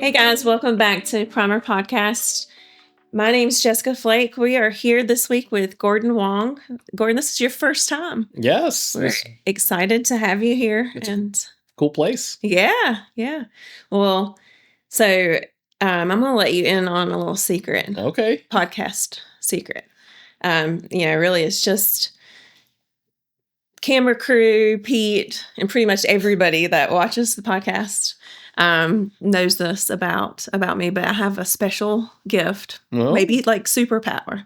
Hey guys, welcome back to Primer Podcast. My name's Jessica Flake. We are here this week with Gordon Wong. Gordon, this is your first time. Yes. We're excited to have you here. It's and cool place. Yeah. Well, so I'm going to let you in on a little secret. Okay. Podcast secret. Really it's just camera crew, Pete, and pretty much everybody that watches the podcast knows this about me, but I have a special gift, maybe like superpower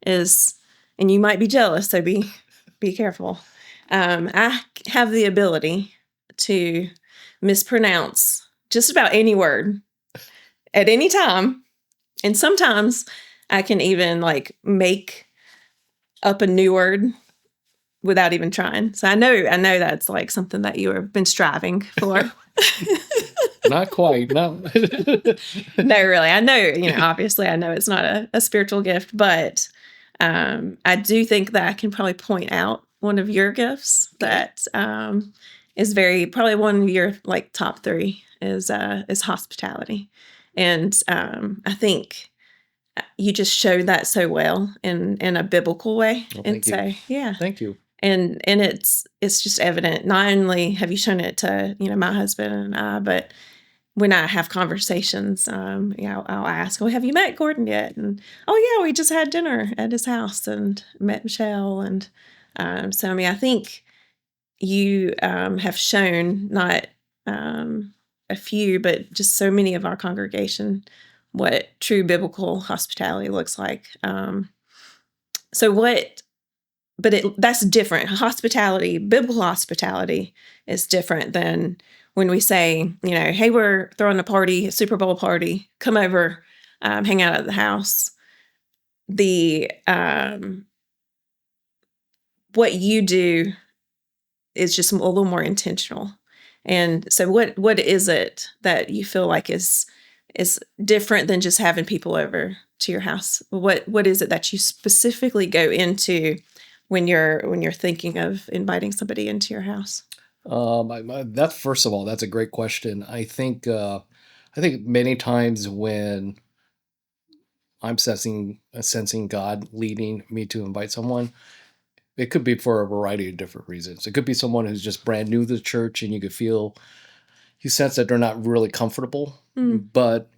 and you might be jealous, so be careful. I have the ability to mispronounce just about any word at any time, and sometimes I can even like make up a new word without even trying. So I know that's like something that you have been striving for. Not quite. No. No, really. I know, obviously I know it's not a spiritual gift, but I do think that I can probably point out one of your gifts that is probably one of your like top 3 is hospitality. And I think you just showed that so well in a biblical way. Well, thank you. Yeah. Thank you. And it's just evident. Not only have you shown it to, my husband and I, but when I have conversations, I'll ask, well, have you met Gordon yet? And, oh yeah, we just had dinner at his house and met Michelle. And so, I think you have shown not a few, but just so many of our congregation what true biblical hospitality looks like. That's different. Biblical hospitality is different than when we say, hey, we're throwing a party, a Super Bowl party, come over, hang out at the house. What you do is just a little more intentional. And so what is it that you feel like is different than just having people over to your house? What is it that you specifically go into when you're thinking of inviting somebody into your house? That's first of all, that's a great question. I think many times when I'm sensing God leading me to invite someone, it could be for a variety of different reasons. It could be someone who's just brand new to the church and you sense that they're not really comfortable, but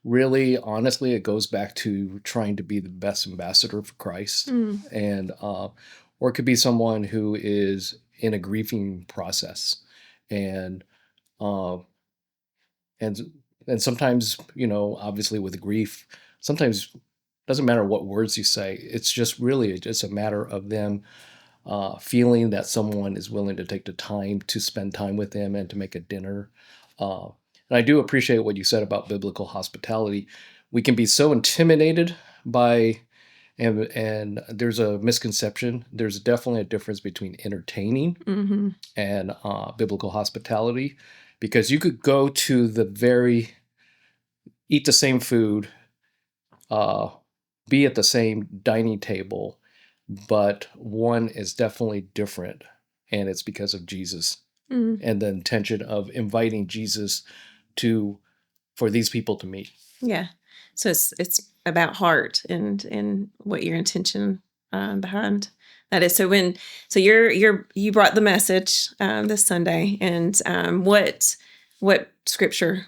really, honestly, it goes back to trying to be the best ambassador for Christ. And, or it could be someone who is in a grieving process. And sometimes, obviously with grief, sometimes it doesn't matter what words you say. It's just really just a matter of them feeling that someone is willing to take the time to spend time with them and to make a dinner. And I do appreciate what you said about biblical hospitality. We can be so intimidated by, and there's a misconception. There's definitely a difference between entertaining and biblical hospitality, because you could go to eat the same food, be at the same dining table, but one is definitely different, and it's because of Jesus and the intention of inviting Jesus for these people to meet. Yeah. So it's about heart and what your intention behind that is. So you brought the message this Sunday, and what scripture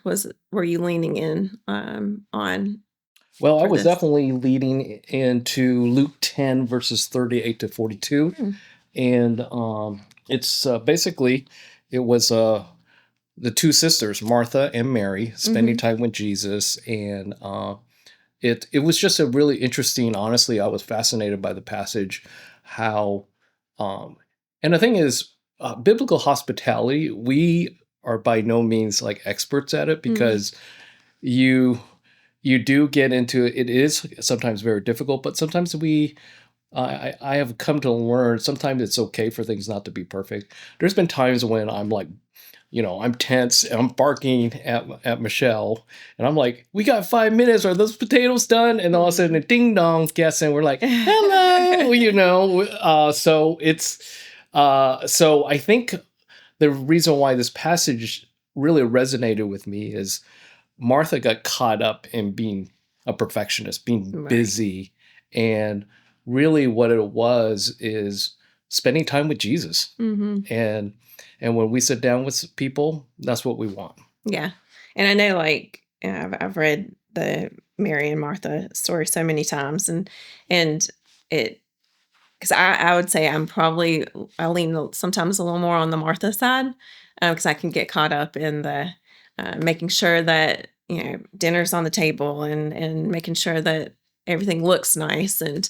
were you leaning in on? Well, I was definitely leading into Luke 10 verses 38 to 42, and it's basically it was the 2 sisters, Martha and Mary, spending time with Jesus. And it was just a really interesting, honestly, I was fascinated by the passage, how, and the thing is, biblical hospitality, we are by no means like experts at it, because you do get into it. It is sometimes very difficult, but sometimes I have come to learn, sometimes it's okay for things not to be perfect. There's been times when I'm like, I'm tense and I'm barking at Michelle, and I'm like, we got 5 minutes. Are those potatoes done? And all of a sudden, a ding dong gets in. We're like, hello, so it's, so I think the reason why this passage really resonated with me is Martha got caught up in being a perfectionist, being Right. busy, and really what it was is spending time with Jesus. Mm-hmm. And when we sit down with people, that's what we want. Yeah. And I know, like, I've read the Mary and Martha story so many times, and it, because I would say I lean sometimes a little more on the Martha side, because I can get caught up in the making sure that, dinner's on the table, and making sure that everything looks nice, and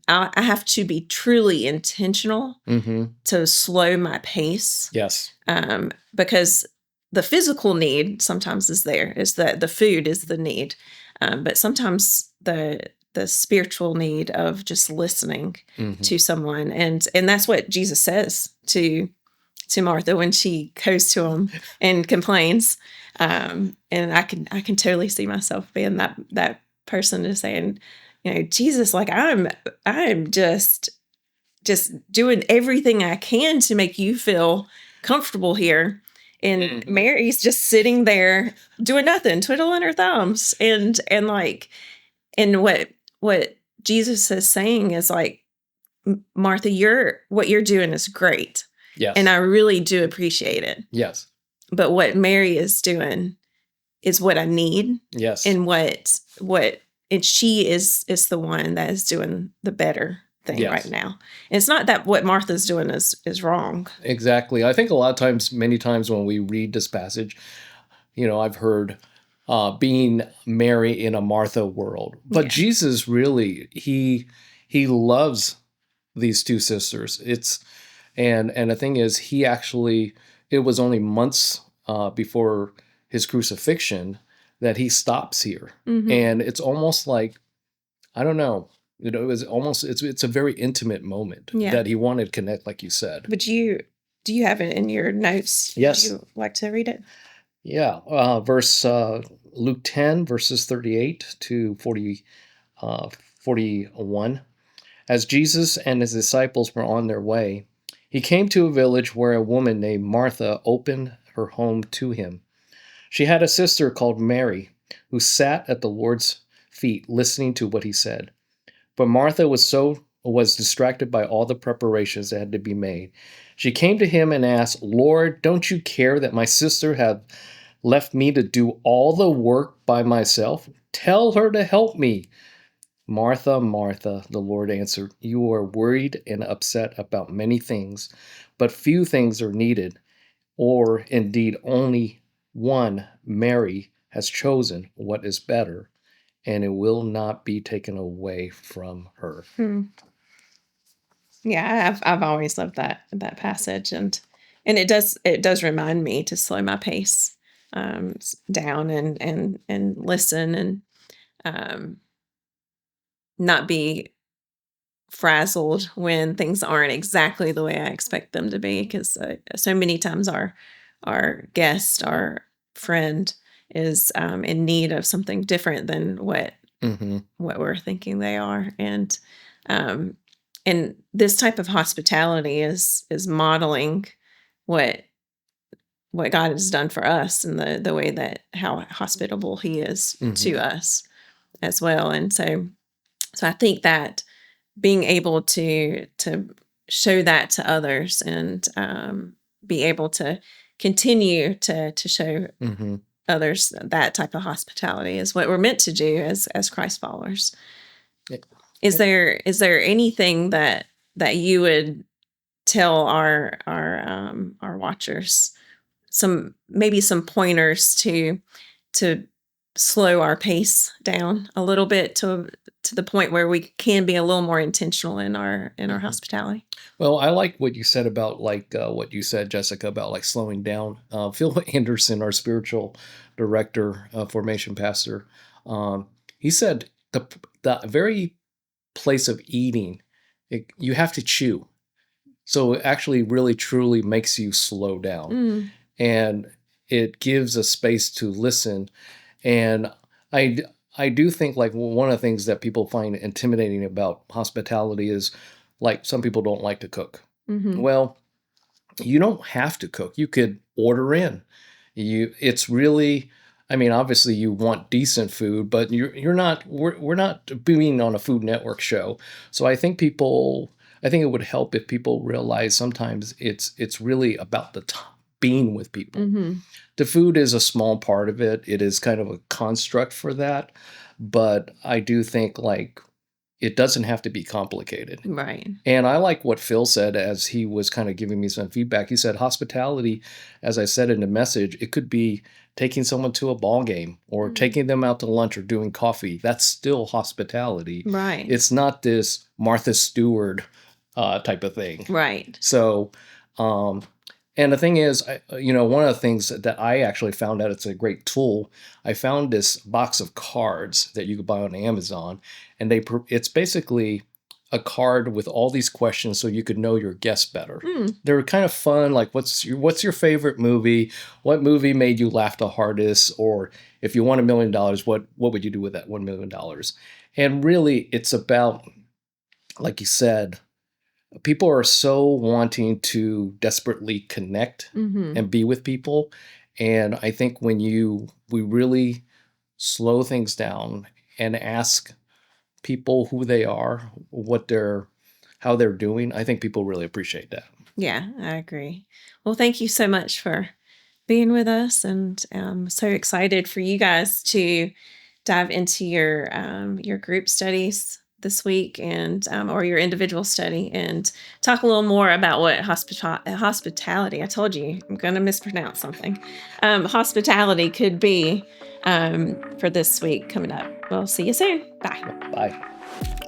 I have to be truly intentional Mm-hmm. to slow my pace, Yes. because the physical need sometimes is there, is that the food is the need, but sometimes the spiritual need of just listening Mm-hmm. to someone, and that's what Jesus says to Martha when she goes to him and complains, and I can totally see myself being that person, just saying, Jesus, like, I'm just doing everything I can to make you feel comfortable here. And Mary's just sitting there doing nothing, twiddling her thumbs. And like, and what Jesus is saying is like, Martha, what you're doing is great. Yes. And I really do appreciate it. Yes. But what Mary is doing is what I need. Yes. And and she is the one that is doing the better thing right now. And it's not that what Martha's doing is wrong. Exactly. I think a lot of times, many times when we read this passage, I've heard being Mary in a Martha world. But Jesus really, he loves these two sisters. And the thing is, it was only months before his crucifixion that he stops here. Mm-hmm. And it's almost like, I don't know, it was almost, it's a very intimate moment that he wanted to connect, like you said. But do you have it in your notes? Yes. Would you like to read it? Yeah. Luke 10, verses 38 to 41. As Jesus and his disciples were on their way, he came to a village where a woman named Martha opened her home to him. She had a sister called Mary, who sat at the Lord's feet listening to what he said. But Martha was distracted by all the preparations that had to be made. She came to him and asked, "Lord, don't you care that my sister have left me to do all the work by myself? Tell her to help me." "Martha, Martha," the Lord answered, "you are worried and upset about many things, but few things are needed, or indeed only one. Mary has chosen what is better, and it will not be taken away from her." Yeah, I've always loved that passage, and it does remind me to slow my pace down, and listen, and not be frazzled when things aren't exactly the way I expect them to be, because so many times our guest, our friend, is in need of something different than what we're thinking they are, um, and this type of hospitality is modeling what God has done for us, and the way that how hospitable He is to us as well. And so I think that being able to show that to others, and be able to continue to show others that type of hospitality is what we're meant to do as Christ followers. Is there anything that you would tell our watchers, maybe some pointers to slow our pace down a little bit to the point where we can be a little more intentional in our hospitality? Well, I like what you said about what you said, Jessica, about like slowing down. Phil Anderson, our spiritual director, formation pastor, he said the very place of eating, you have to chew. So it actually really truly makes you slow down, and it gives a space to listen. And I do think like one of the things that people find intimidating about hospitality is like some people don't like to cook. Well, you don't have to cook. You could order in. It's really I mean, obviously you want decent food, but you're not. We're not being on a Food Network show. So I think people. I think it would help if people realize sometimes it's really about the being with people. Mm-hmm. The food is a small part of it. It is kind of a construct for that, but I do think like it doesn't have to be complicated. Right. And I like what Phil said as he was kind of giving me some feedback. He said hospitality, as I said in the message, it could be taking someone to a ball game or taking them out to lunch or doing coffee. That's still hospitality. Right. It's not this Martha Stewart type of thing. Right. So, and the thing is, one of the things that I actually found out it's a great tool. I found this box of cards that you could buy on Amazon, and it's basically a card with all these questions so you could know your guest better. They're kind of fun, like what's your favorite movie? What movie made you laugh the hardest? Or if you won $1 million, what would you do with that $1 million? And really, it's about, like you said, people are so wanting to desperately connect and be with people. And I think when we really slow things down and ask people who they are, how they're doing, I think people really appreciate that. Yeah, I agree. Well, thank you so much for being with us, and I'm so excited for you guys to dive into your group studies this week, and or your individual study, and talk a little more about what hospitality. I told you I'm going to mispronounce something. Hospitality could be for this week coming up. We'll see you soon. Bye. Bye.